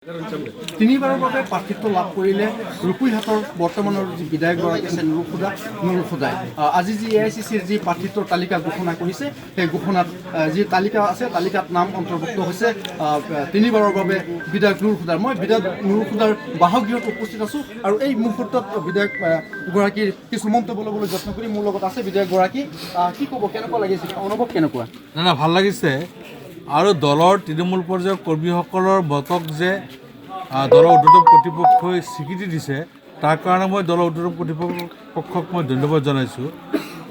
তিনিবাৰৰ বাবে প্ৰাৰ্থিত্ব লাভ কৰিলে ৰূপহীহাটৰ বৰ্তমানৰ যি বিধায়কগৰাকী আছে নুৰুল খুদাই আজি যি AICCৰ যি প্ৰাৰ্থিত্বৰ তালিকা ঘোষণা কৰিছে সেই ঘোষণাত যি তালিকা আছে তালিকাত নাম অন্তৰ্ভুক্ত হৈছে তিনিবাৰৰ বাবে বিধায়ক নুৰুল খুদাৰ। মই বিধায়ক নুৰুল খুদাৰ বাসগৃহত উপস্থিত আছোঁ আৰু এই মুহূৰ্তত বিধায়কগৰাকীৰ কিছু মন্তব্য ল'বলৈ যত্ন কৰি মোৰ লগত আছে বিধায়কগৰাকী। কি ক'ব, কেনেকুৱা লাগিছে, অনুভৱ কেনেকুৱা? না ভাল লাগিছে আৰু দলৰ তৃণমূল পৰ্যায়ৰ কৰ্মীসকলৰ মতক যে দলৰ ঊৰ্ধ্বতম কৰ্তৃপক্ষই স্বীকৃতি দিছে তাৰ কাৰণে মই দলৰ ঊৰ্ধ্বতম কৰ্তৃপক্ষক মই ধন্যবাদ জনাইছোঁ।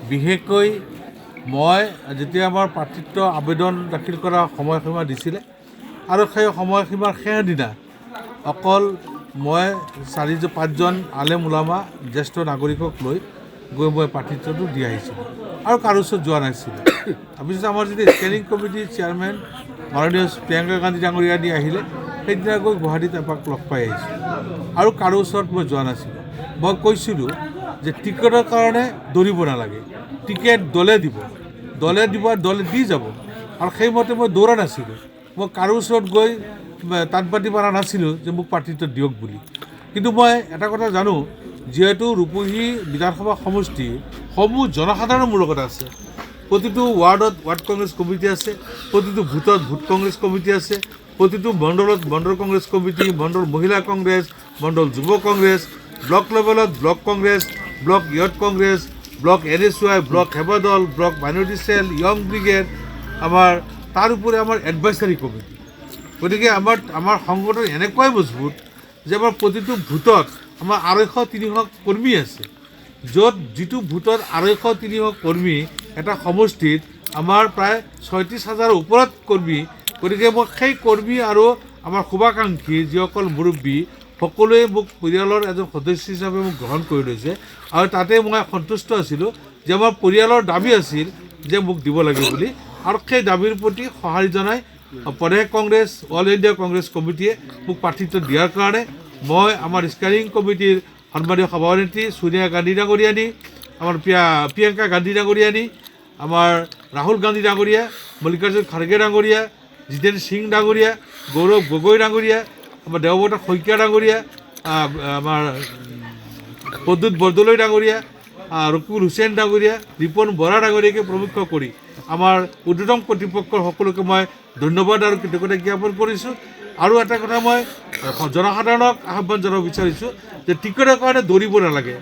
বিশেষকৈ মই যেতিয়া আমাৰ প্ৰাৰ্থিত্ব আবেদন দাখিল কৰা সময়সীমা দিছিলে আৰু সেই সময়সীমাৰ শেষ দিনা অকল মই 4-5জন আলেম ওলামা জ্যেষ্ঠ নাগৰিকক লৈ গৈ মই প্ৰাৰ্থিত্বটো দি আহিছিলোঁ আৰু কাৰো ওচৰত যোৱা নাছিলোঁ। তাৰপিছত আমাৰ যেতিয়া স্কেনিং কমিটিৰ চেয়াৰমেন মাননীয় প্ৰিয়ংকা গান্ধী ডাঙৰীয়া দি আহিলে সেইদিনা গৈ গুৱাহাটীত এপাক লগ পাই আহিছোঁ আৰু কাৰো ওচৰত মই যোৱা নাছিলোঁ। মই কৈছিলোঁ যে টিকেটৰ কাৰণে দৌৰিব নালাগে, টিকেট দলে দিব দলে দি যাব আৰু সেইমতে মই দৌৰা নাছিলোঁ। মই কাৰো ওচৰত গৈ তাঁত পাতি পৰা নাছিলোঁ যে মোক প্ৰাৰ্থিত্ব দিয়ক বুলি। কিন্তু মই এটা কথা জানো, যিহেতু ৰূপহী বিধানসভা সমষ্টিসমূহ জনসাধাৰণৰ মোৰ লগত আছে। প্ৰতিটো ৱাৰ্ডত ৱাৰ্ড কংগ্ৰেছ কমিটি আছে, প্ৰতিটো ভোটত ভোট কংগ্ৰেছ কমিটি আছে, প্ৰতিটো মণ্ডলত মণ্ডল কংগ্ৰেছ কমিটি, মণ্ডল মহিলা কংগ্ৰেছ, মণ্ডল যুৱ কংগ্ৰেছ, ব্লক লেভেলত block Congress, block youth Congress, block NSY, block Sevadal, block minority cell, young brigade, আমাৰ তাৰ উপৰি আমাৰ এডভাইচাৰী কমিটি। গতিকে আমাৰ সংগঠন এনেকুৱাই মজবুত যে আমাৰ প্ৰতিটো ভোটত আমাৰ 200-300 কৰ্মী আছে, য'ত যিটো ভোটত 200-300 কৰ্মী এটা সমষ্টিত আমাৰ প্ৰায় 36,000ৰ ওপৰত কৰ্মী। গতিকে মই সেই কৰ্মী আৰু আমাৰ শুভাকাংক্ষী যিসকল মুৰব্বী সকলোৱে মোক পৰিয়ালৰ এজন সদস্য হিচাপে মোক গ্ৰহণ কৰি লৈছে আৰু তাতে মই সন্তুষ্ট আছিলোঁ যে আমাৰ পৰিয়ালৰ দাবী আছিল যে মোক দিব লাগে বুলি, আৰু সেই দাবীৰ প্ৰতি সঁহাৰি জনাই প্ৰদেশ কংগ্ৰেছ অল ইণ্ডিয়া কংগ্ৰেছ কমিটিয়ে মোক প্ৰাৰ্থিত্ব দিয়াৰ কাৰণে মই আমাৰ স্কেনিং কমিটিৰ সন্মানীয় সভানেত্ৰী ছোনিয়া গান্ধী ডাঙৰীয়ানী, আমাৰ প্ৰিয়ংকা গান্ধী ডাঙৰীয়ানী, আমাৰ ৰাহুল গান্ধী ডাঙৰীয়া, মল্লিকাৰ্জুন খাৰ্গে ডাঙৰীয়া, জিতেন সিং ডাঙৰীয়া, গৌৰৱ গগৈ ডাঙৰীয়া, আমাৰ দেৱব্ৰত শইকীয়া ডাঙৰীয়া, আমাৰ প্ৰদ্যুৎ বৰদলৈ ডাঙৰীয়া, ৰকিবুল হুছেইন ডাঙৰীয়া, ৰিপন বৰা ডাঙৰীয়াকে প্ৰমুখ কৰি আমাৰ ঊৰ্ধ্বতম কৰ্তৃপক্ষৰ সকলোকে মই ধন্যবাদ আৰু কৃতজ্ঞতা জ্ঞাপন কৰিছোঁ। আৰু এটা কথা মই জনসাধাৰণক আহ্বান জনাব বিচাৰিছোঁ যে টিকেটৰ কাৰণে দৌৰিব নালাগে,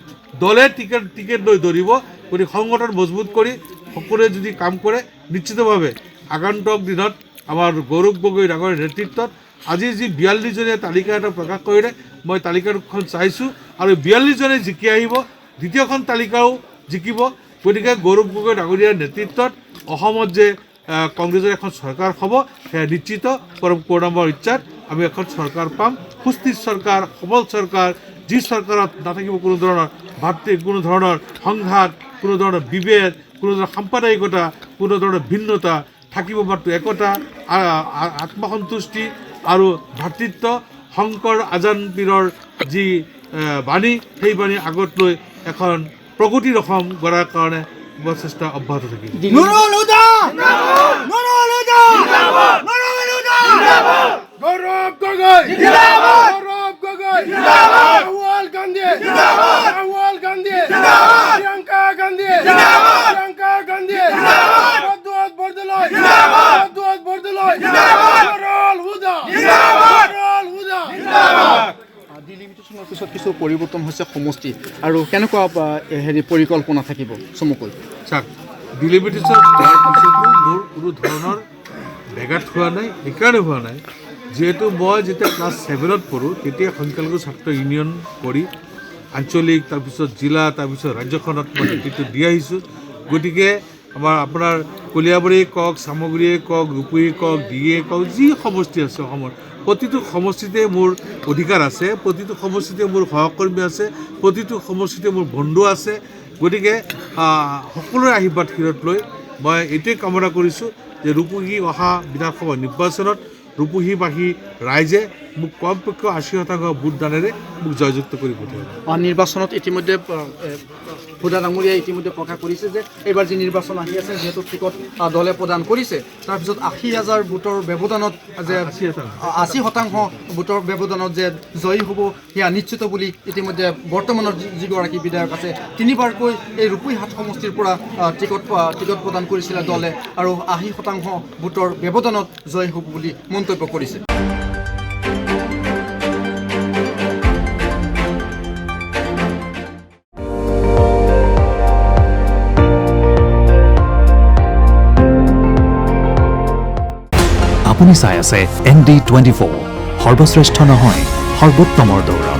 দলে টিকেট লৈ দৌৰিব। গতিকে সংগঠন মজবুত কৰি সকলোৱে যদি কাম কৰে নিশ্চিতভাৱে আগন্তুক দিনত আমাৰ গৌৰৱ গগৈ ডাঙৰীয়াৰ নেতৃত্বত আজি যি 42জনীয়া তালিকা এটা প্ৰকাশ কৰিলে মই তালিকাখন চাইছোঁ আৰু 42জনে জিকি আহিব, দ্বিতীয়খন তালিকাও জিকিব। গতিকে গৌৰৱ গগৈ ডাঙৰীয়াৰ নেতৃত্বত অসমত যে কংগ্ৰেছৰ এখন চৰকাৰ হ'ব সেয়া নিশ্চিত। পৰম কৰুণাময় ইচ্ছাত আমি এখন চৰকাৰ পাম, সুস্থিৰ চৰকাৰ, সবল চৰকাৰ, যি চৰকাৰত নাথাকিব কোনো ধৰণৰ কোনো ধৰণৰ সংঘাত, কোনো ধৰণৰ বিভেদ, কোনো ধৰণৰ সাম্প্ৰদায়িকতা, কোনো ধৰণৰ ভিন্নতা, থাকিব মাত্ৰ একতা, আত্মসন্তুষ্টি আৰু ভাতৃত্ব। শংকৰ আজান পীৰৰ যি বাণী, সেই বাণী আগত লৈ এখন প্ৰগতিৰ অসম গঢ়াৰ কাৰণে প্ৰচেষ্টা অব্যাহত থাকিব। গৌৰব গগৈ গৌৰব গগৈ ৰাহুল গান্ধী প্ৰিয়ঙ্কা গান্ধী প্ৰদ্যুৎ বৰদলৈ নুৰুল হুদা ডিলিমিটেশ্যনৰ পিছত কিছু পৰিৱৰ্তন হৈছে সমষ্টি, আৰু কেনেকুৱা পৰিকল্পনা থাকিব চমুকৈ? চাওক, ডিলিমিটেশ্যন হোৱাৰ পিছতো মোৰ কোনো ধৰণৰ ব্যাঘাত হোৱা নাই। সেইকাৰণে হোৱা নাই যিহেতু মই যেতিয়া ক্লাছ 7ত পঢ়োঁ তেতিয়া সংখ্যালঘু ছাত্ৰ ইউনিয়ন কৰি আঞ্চলিক, তাৰপিছত জিলা, তাৰপিছত ৰাজ্যখনত মই নেতৃত্ব দি আহিছোঁ। গতিকে আপোনাৰ কলিয়াবৰী কওক, চামগুৰিয়ে কওক, ৰূপহী কওক, ডিয়ে কওক, যি সমষ্টি আছে অসমৰ প্ৰতিটো সমষ্টিতে মোৰ অধিকাৰ আছে, প্ৰতিটো সমষ্টিতে মোৰ সহকৰ্মী আছে, প্ৰতিটো সমষ্টিতে মোৰ বন্ধু আছে। গতিকে সকলোৰে আশীৰ্বাদ শিৰত লৈ মই এইটোৱে কামনা কৰিছোঁ যে ৰূপহী অহা বিধানসভা নিৰ্বাচনত ৰূপহীবাসী ৰাইজে মোক কমপক্ষে 80% ভোটদানেৰে মোক জয়যুক্ত কৰি পঠিয়াব। নিৰ্বাচনত ইতিমধ্যে হুদা ডাঙৰীয়াই ইতিমধ্যে প্ৰকাশ কৰিছে যে এইবাৰ যি নিৰ্বাচন আহি আছে যিহেতু টিকট দলে প্ৰদান কৰিছে তাৰপিছত 80,000 ভোটৰ ব্যৱধানত যে 80% ভোটৰ ব্যৱধানত যে জয়ী হ'ব সেয়া নিশ্চিত বুলি ইতিমধ্যে বৰ্তমানৰ যিগৰাকী বিধায়ক আছে 3বাৰকৈ এই ৰূপহীহাট সমষ্টিৰ পৰা টিকট প্ৰদান কৰিছিলে দলে আৰু 80% ভোটৰ ব্যৱধানত জয়ী হ'ব বুলি মন্তব্য কৰিছে। আপুনি চাই আছে ND24 সৰ্বশ্ৰেষ্ঠ নহয় সৰ্বোত্তমৰ দৌৰ।